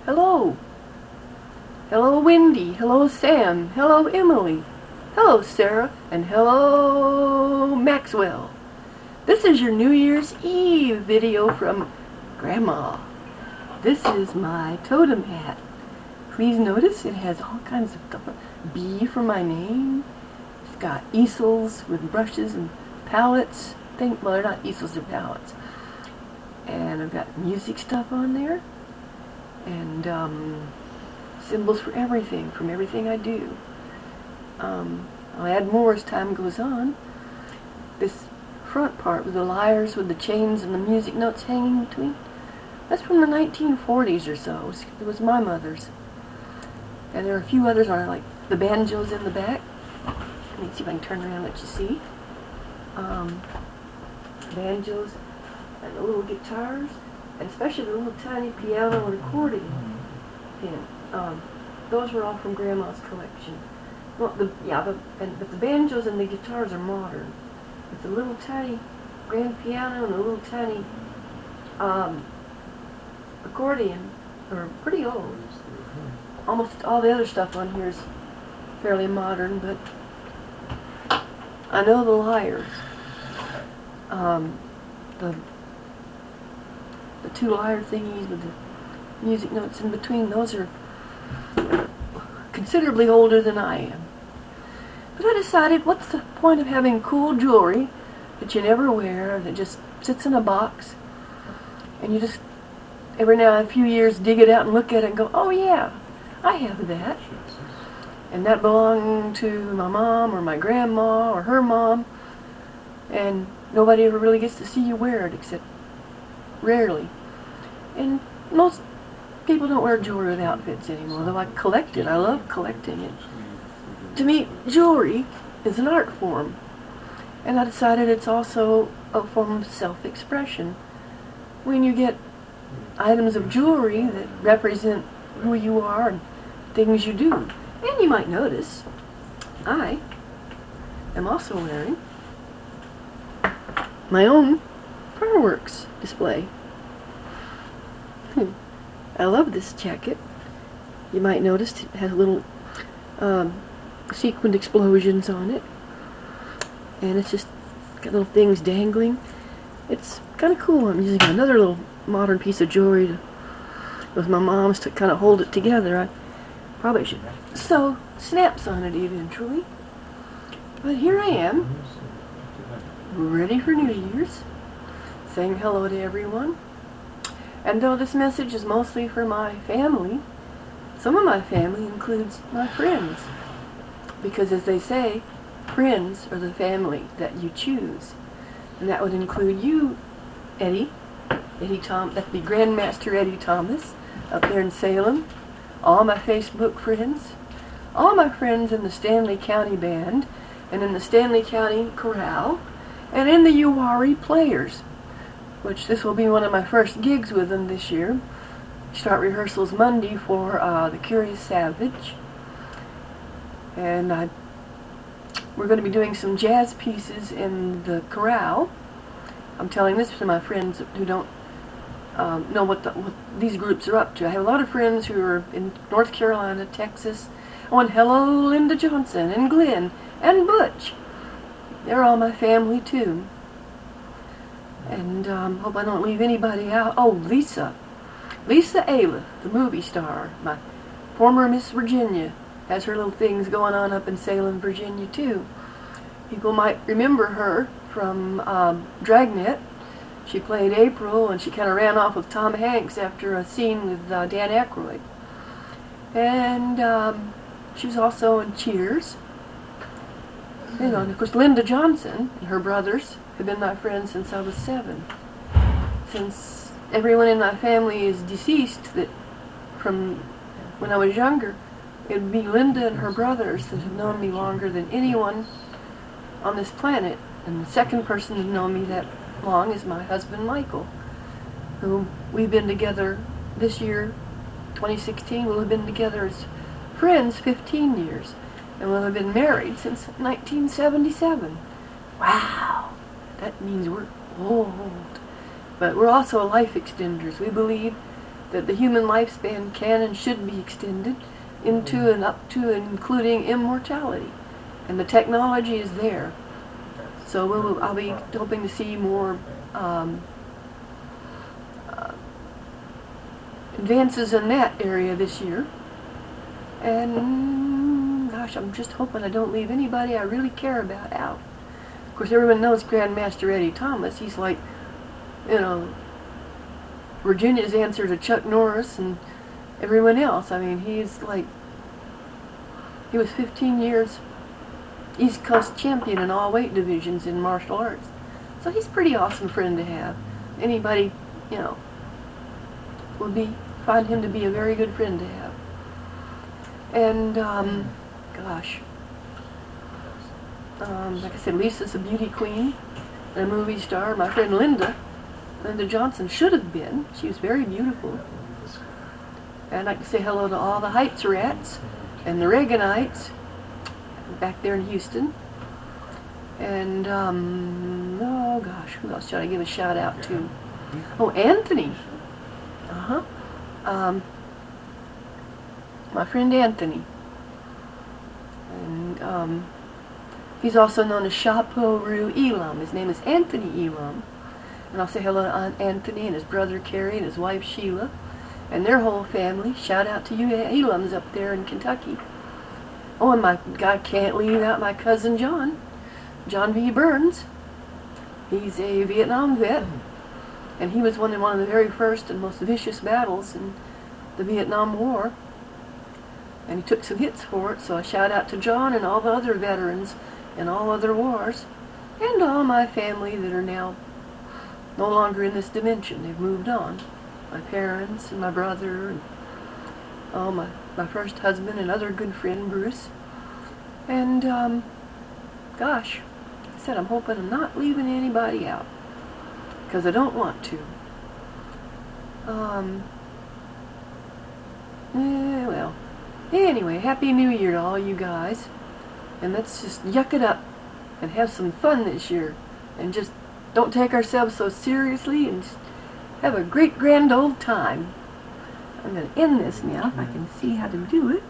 Hello. Hello, Wendy. Hello, Sam. Hello, Emily. Hello, Sarah. And hello, Maxwell. This is your New Year's Eve video from Grandma. This is my totem hat. Please notice it has all kinds of stuff. B for my name. It's got easels with brushes and palettes. Well, they're not easels, they're palettes. And I've got music stuff on there. And symbols for everything, from everything I do. I'll add more as time goes on. This front part with the lyres with the chains and the music notes hanging between, that's from the 1940s or so. It was my mother's. And there are a few others on it, like the banjos in the back. Let me see if I can turn around and let you see. Banjos and the little guitars, and especially the little tiny piano and accordion. Those were all from Grandma's collection. Well, but the banjos and the guitars are modern. But the little tiny grand piano and the little tiny accordion are pretty old. Almost all the other stuff on here is fairly modern, but I know the lyres. The two lyre thingies with the music notes in between, those are considerably older than I am. But I decided, what's the point of having cool jewelry that you never wear, that just sits in a box, and you just every now and a few years dig it out and look at it and go, oh yeah, I have that. And that belonged to my mom or my grandma or her mom, and nobody ever really gets to see you wear it except rarely. And most people don't wear jewelry with outfits anymore, though I collect it. I love collecting it. To me, jewelry is an art form, and I decided it's also a form of self-expression. When you get items of jewelry that represent who you are and things you do. And you might notice, I am also wearing my own fireworks display. I love this jacket. You might notice it has little sequined explosions on it, and it's just got little things dangling. It's kind of cool. I'm using another little modern piece of jewelry with my mom's to kind of hold it together. I probably should sew snaps on it eventually. But here I am, ready for New Year's, saying hello to everyone. And though this message is mostly for my family, some of my family includes my friends. Because as they say, friends are the family that you choose. And that would include you, Eddie that'd be Grandmaster Eddie Thomas, up there in Salem. All my Facebook friends. All my friends in the Stanley County Band, and in the Stanley County Chorale, and in the Uwharrie Players, which this will be one of my first gigs with them this year. Start rehearsals Monday for The Curious Savage. And we're going to be doing some jazz pieces in the chorale. I'm telling this to my friends who don't know what these groups are up to. I have a lot of friends who are in North Carolina, Texas. Oh, and hello, Linda Johnson, and Glenn, and Butch. They're all my family, too. And hope I don't leave anybody out. Oh, Lisa Ayla, the movie star, my former Miss Virginia, has her little things going on up in Salem, Virginia, too. People might remember her from Dragnet. She played April, and she kind of ran off with Tom Hanks after a scene with Dan Aykroyd. And she was also in Cheers. And of course, Linda Johnson and her brothers have been my friends since I was 7. Since everyone in my family is deceased, that from when I was younger, it would be Linda and her brothers that have known me longer than anyone on this planet. And the second person to know me that long is my husband, Michael, who we've been together this year, 2016, we'll have been together as friends 15 years. And we'll have been married since 1977. Wow! That means we're old. But we're also life extenders. We believe that the human lifespan can and should be extended into and up to and including immortality. And the technology is there. So I'll be hoping to see more advances in that area this year. And gosh, I'm just hoping I don't leave anybody I really care about out. Of course, everyone knows Grandmaster Eddie Thomas. He's like, you know, Virginia's answer to Chuck Norris and everyone else. I mean, he's like, he was 15 years East Coast champion in all weight divisions in martial arts. So he's a pretty awesome friend to have. Anybody, you know, find him to be a very good friend to have. And, gosh, like I said, Lisa's a beauty queen and a movie star. My friend Linda Johnson should have been. She was very beautiful. And I'd like to say hello to all the Heights rats and the Reaganites back there in Houston. And, oh gosh, who else should I give a shout out to? Oh, Anthony. My friend Anthony. And, he's also known as Shaporu Elam. His name is Anthony Elam. And I'll say hello to Aunt Anthony and his brother Kerry and his wife Sheila and their whole family. Shout out to you Elams up there in Kentucky. Oh, and I can't leave out my cousin John V. Burns. He's a Vietnam vet, and he was in one of the very first and most vicious battles in the Vietnam War. And he took some hits for it, so I shout out to John and all the other veterans in all other wars, and all my family that are now no longer in this dimension. They've moved on. My parents and my brother, and my first husband and other good friend Bruce. And gosh, like I said, I'm hoping I'm not leaving anybody out, because I don't want to. Well, anyway, Happy New Year to all you guys, and let's just yuck it up and have some fun this year, and just don't take ourselves so seriously, and have a great grand old time. I'm going to end this now if I can see how to do it.